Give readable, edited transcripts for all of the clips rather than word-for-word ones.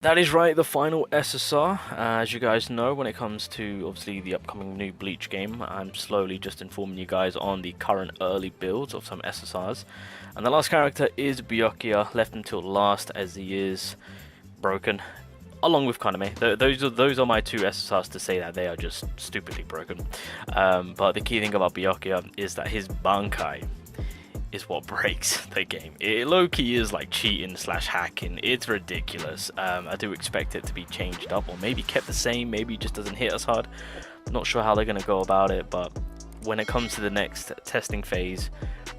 That is right, the final SSR. As you guys know, when it comes to obviously the upcoming new Bleach game, I'm slowly just informing you guys on the current early builds of some SSRs. And the last character is Byakuya, left until last as he is broken, along with Kaname. Those are my two SSRs to say that they are just stupidly broken. But the key thing about Byakuya is that his Bankai is what breaks the game. It low-key is like cheating slash hacking. It's ridiculous. I do expect it to be changed up or maybe kept the same. Maybe it just doesn't hit as hard. Not sure how they're going to go about it, but when it comes to the next testing phase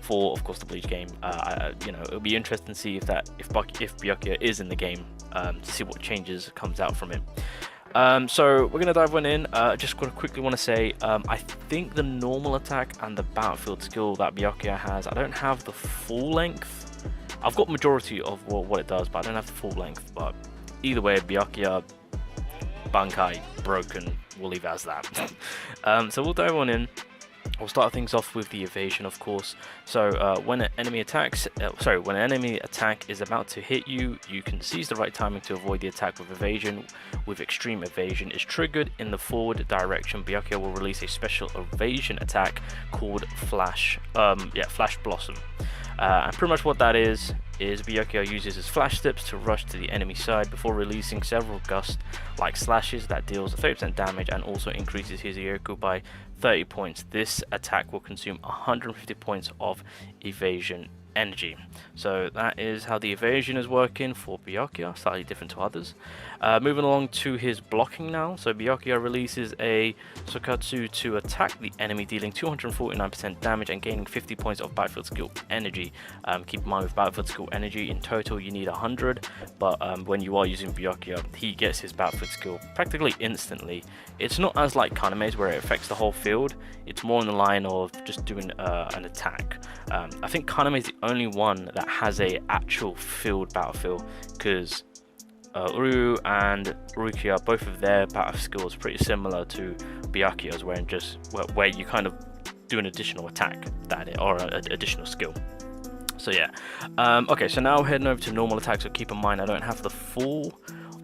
for, of course, the Bleach game, it'll be interesting to see if Byakuya is in the game, to see what changes comes out from it. So we're gonna dive one in. Just quickly want to say, I think the normal attack and the battlefield skill that Byakuya has, I don't have the full length. I've got majority of what it does, but I don't have the full length. But either way, Byakuya, Bankai, broken. We'll leave it as that. So we'll dive on in. We'll start things off with the evasion, of course. So when an enemy attack is about to hit you, you can seize the right timing to avoid the attack with evasion. With extreme evasion is triggered in the forward direction, Byakuya will release a special evasion attack called Flash Blossom. And pretty much what that is Byakuya uses his flash steps to rush to the enemy side before releasing several gusts like slashes that deals 30% damage and also increases his Yoku by 30 points. This attack will consume 150 points of evasion energy. So that is how the evasion is working for Byakuya, slightly different to others. Moving along to his blocking now. So Byakuya releases a Sokatsu to attack the enemy, dealing 249% damage and gaining 50 points of battlefield skill energy. Keep in mind, with battlefield skill energy in total you need 100, but when you are using Byakuya, he gets his battlefield skill practically instantly. It's not as like Kaname's where it affects the whole field. It's more in the line of just doing an attack. I think Kaname is the only one that has a actual field battlefield, because Uru and Rukia, both of their battle skills pretty similar to Byakuya's, where you kind of do an additional attack or an additional skill. So yeah, okay, so now heading over to normal attacks. So keep in mind, I don't have the full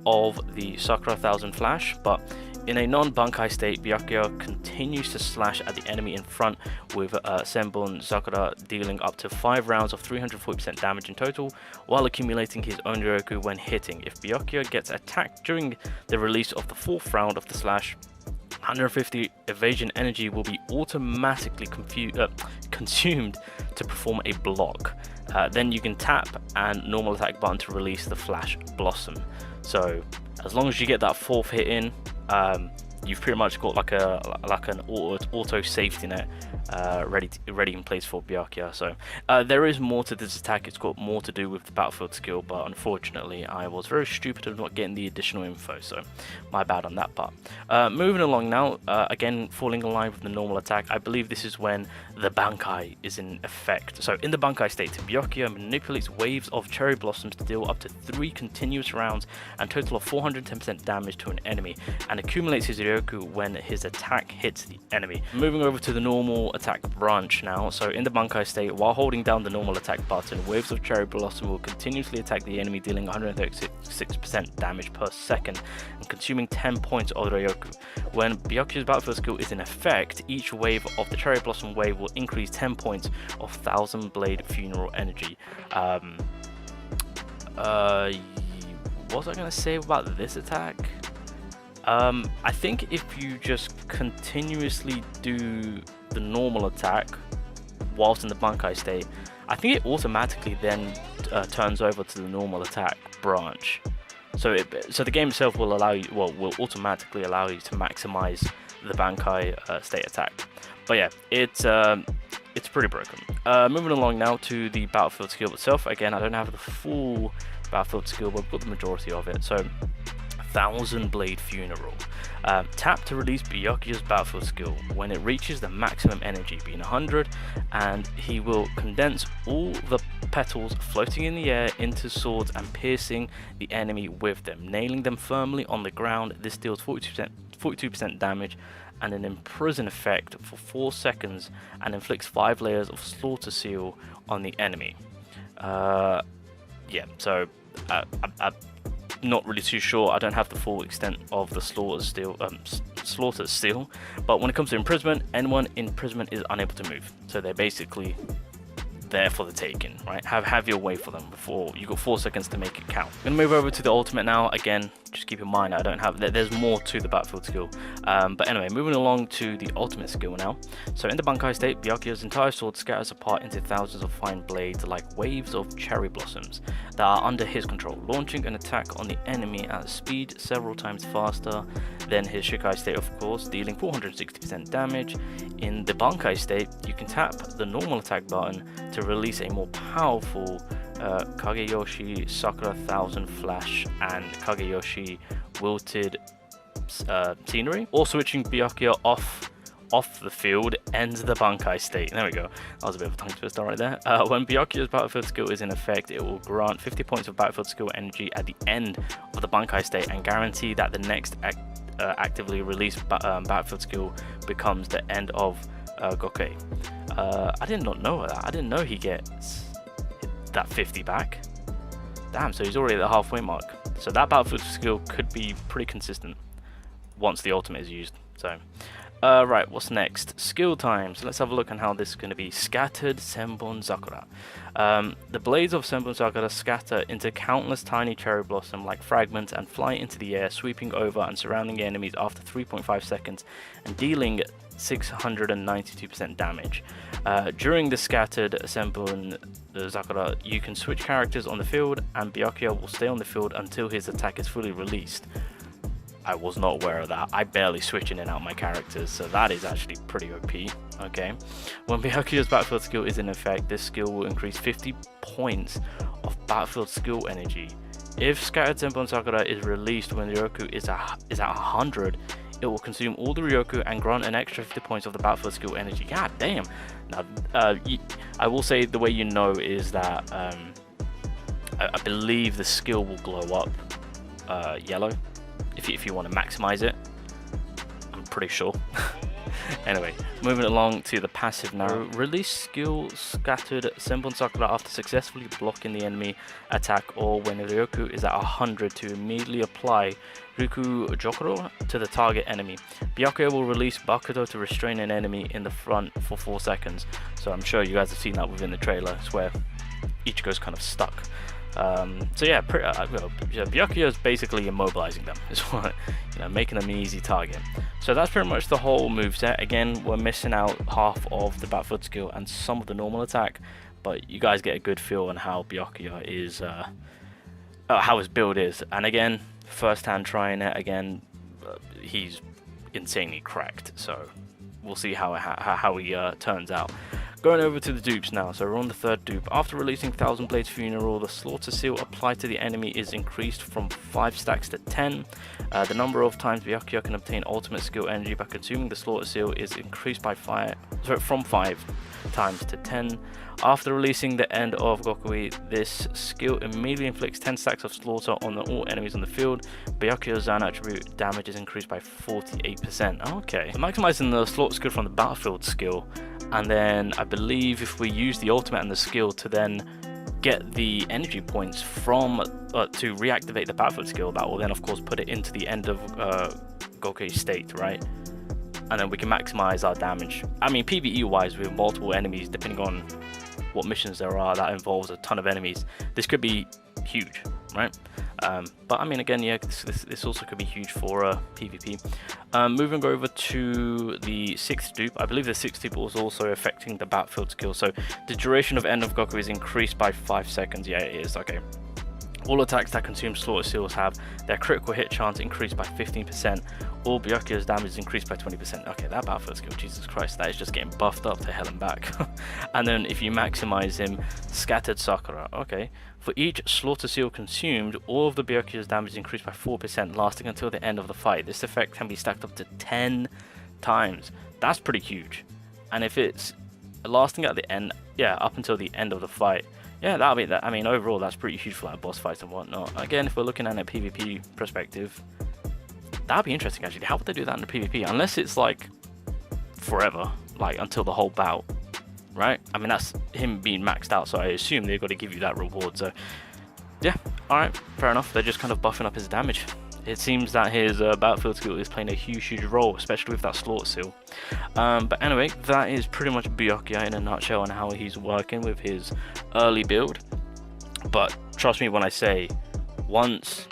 of the Sakura 1000 flash, but in a non-Bankai state, Byakuya continues to slash at the enemy in front with Senbon Sakura, dealing up to 5 rounds of 340% damage in total, while accumulating his own Ryoku when hitting. If Byakuya gets attacked during the release of the 4th round of the slash, 150 evasion energy will be automatically consumed to perform a block. Then you can tap and normal attack button to release the Flash Blossom. So as long as you get that 4th hit in, you've pretty much got like an auto safety net ready in place for Byakuya. So there is more to this attack. It's got more to do with the battlefield skill, but unfortunately I was very stupid of not getting the additional info, so my bad on that part. Moving along now, again falling in line with the normal attack, I believe this is when the Bankai is in effect. So in the Bankai state, Byakuya manipulates waves of cherry blossoms to deal up to 3 continuous rounds and total of 410% damage to an enemy, and accumulates his Ryoku when his attack hits the enemy. Moving over to the normal attack branch now. So in the Bankai state, while holding down the normal attack button, waves of cherry blossom will continuously attack the enemy, dealing 136% damage per second and consuming 10 points of the Ryoku. When Byakuya's battlefield skill is in effect, each wave of the cherry blossom wave will increase 10 points of Thousand Blade Funeral energy. What was I gonna say about this attack? I think if you just continuously do the normal attack whilst in the Bankai state, I think it automatically then turns over to the normal attack branch. So the game itself will will automatically allow you to maximize the Bankai state attack. But yeah, it's pretty broken. Moving along now to the battlefield skill itself. Again, I don't have the full battlefield skill, but I've got the majority of it. So Thousand Blade Funeral. Tap to release Byakuya's battlefield skill when it reaches the maximum energy, being 100, and he will condense all the petals floating in the air into swords and piercing the enemy with them, nailing them firmly on the ground. This deals 42% damage and an imprison effect for 4 seconds and inflicts 5 layers of slaughter seal on the enemy. Yeah, so not really too sure. I don't have the full extent of the slaughters still, but when it comes to imprisonment, anyone in imprisonment is unable to move. So they're basically there for the taking, right? Have your way for them before you got 4 seconds to make it count. I'm gonna move over to the ultimate now. Again, just keep in mind I don't have there's more to the battlefield skill, but anyway, moving along to the ultimate skill now. So in the Bankai state, Byakuya's entire sword scatters apart into thousands of fine blades like waves of cherry blossoms that are under his control, launching an attack on the enemy at a speed several times faster than his Shikai state, of course, dealing 460% damage. In the Bankai state, you can tap the normal attack button to release a more powerful Kageyoshi Sakura 1000 Flash and Kageyoshi Wilted Scenery, or switching Byakuya off the field ends the Bankai state. There we go. That was a bit of a tongue twister right there. When Byakuya's battlefield skill is in effect, it will grant 50 points of battlefield skill energy at the end of the Bankai state and guarantee that the next actively released battlefield skill becomes the end of Gokei. I did not know that. I didn't know he gets that 50 back. Damn, so he's already at the halfway mark. So that battlefield skill could be pretty consistent once the ultimate is used. So right, what's next? Skill time. So let's have a look on how this is going to be. Scattered Senbon Sakura. The blades of Senbon Sakura scatter into countless tiny cherry blossom like fragments and fly into the air, sweeping over and surrounding enemies after 3.5 seconds and dealing 692% damage. During the scattered Senbon Sakura, you can switch characters on the field, and Byakuya will stay on the field until his attack is fully released. I was not aware of that. I barely switch in and out my characters, so that is actually pretty OP. Okay, when Byakuya's battlefield skill is in effect, this skill will increase 50 points of battlefield skill energy. If Scattered Senbon Sakura is released when the Ryoku is at 100, it will consume all the Ryoku and grant an extra 50 points of the battlefield skill energy. God damn. Now, I will say the way you know is that I believe the skill will glow up yellow if you want to maximize it. I'm pretty sure. Anyway, moving along to the passive now. Release skill Scattered Senbon Sakura after successfully blocking the enemy attack or when the Ryoku is at 100 to immediately apply Ryuku Jokoro to the target enemy. Byakuya will release Bakudo to restrain an enemy in the front for 4 seconds. So I'm sure you guys have seen that within the trailer. It's where Ichigo's kind of stuck. So yeah, Byakuya is basically immobilizing them, is what, making them an easy target. So that's pretty much the whole moveset. Again, we're missing out half of the battlefield skill and some of the normal attack, but you guys get a good feel on how Byakuya is, how his build is. And again, first hand trying it again, he's insanely cracked. So we'll see how he turns out. Going over to the dupes now, so we're on the third dupe. After releasing Thousand Blades Funeral, the slaughter seal applied to the enemy is increased from 5 stacks to 10. The number of times Byakuya can obtain ultimate skill energy by consuming the slaughter seal is increased by from 5 times to 10. After releasing the end of Gokui, this skill immediately inflicts 10 stacks of slaughter on all enemies on the field. Byakuya's Zan attribute damage is increased by 48%. Okay, so maximizing the slaughter skill from the battlefield skill, and then I believe if we use the ultimate and the skill to then get the energy points from to reactivate the battlefield skill, that will then of course put it into the end of Gokui's state, right? And then we can maximize our damage. I mean, PvE wise, with multiple enemies, depending on what missions there are that involves a ton of enemies, this could be huge, right? But I mean, again, yeah, this also could be huge for PvP. Moving over to the 6th dupe, I believe the 6th dupe was also affecting the battlefield skill. So the duration of End of Goku is increased by 5 seconds. Yeah, it is. Okay. All attacks that consume slaughter seals have their critical hit chance increased by 15%. All Byakuya's damage is increased by 20%. Okay, that battlefield skill, Jesus Christ, that is just getting buffed up to hell and back. And then if you maximize him, Scattered Sakura. Okay, for each slaughter seal consumed, all of the Byakuya's damage is increased by 4%, lasting until the end of the fight. This effect can be stacked up to 10 times. That's pretty huge. And if it's lasting at the end, yeah, up until the end of the fight, yeah, that'll be that. I mean, overall, that's pretty huge for like boss fights and whatnot. Again, if we're looking at a PvP perspective, that'd be interesting actually. How would they do that in the PvP? Unless it's like forever, like until the whole bout, right? I mean, that's him being maxed out, so I assume they've got to give you that reward. So yeah, Alright, fair enough. They're just kind of buffing up his damage. It seems that his battlefield skill is playing a huge role, especially with that slaughter seal. But anyway, that is pretty much Byakuya in a nutshell on how he's working with his early build. But trust me when I say, once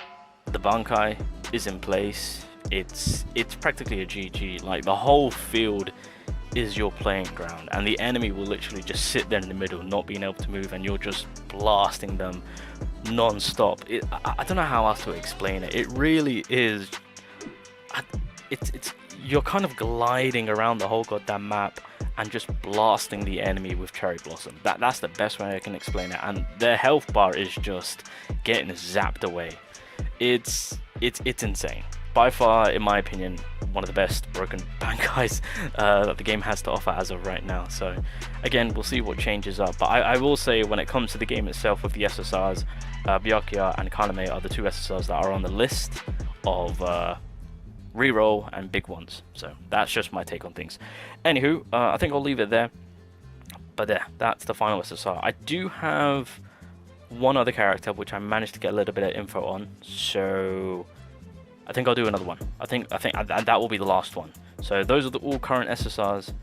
the Bankai is in place, it's practically a GG. Like, the whole field is your playing ground, and the enemy will literally just sit there in the middle, not being able to move, and you're just blasting them non-stop. I don't know how else to explain it. It really is. It's you're kind of gliding around the whole goddamn map and just blasting the enemy with Cherry Blossom. That's the best way I can explain it. And their health bar is just getting zapped away. It's insane. By far, in my opinion, one of the best broken Bankais that the game has to offer as of right now. So again, we'll see what changes up. But I will say, when it comes to the game itself with the SSRs, Byakuya and Kaname are the two SSRs that are on the list of reroll and big ones. So that's just my take on things. Anywho, I think I'll leave it there. But there, that's the final SSR. I do have one other character which I managed to get a little bit of info on, so I think I'll do another one. I think that will be the last one. So those are the all current SSRs,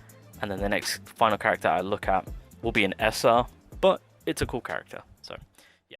and then the next final character I look at will be an SR, but it's a cool character.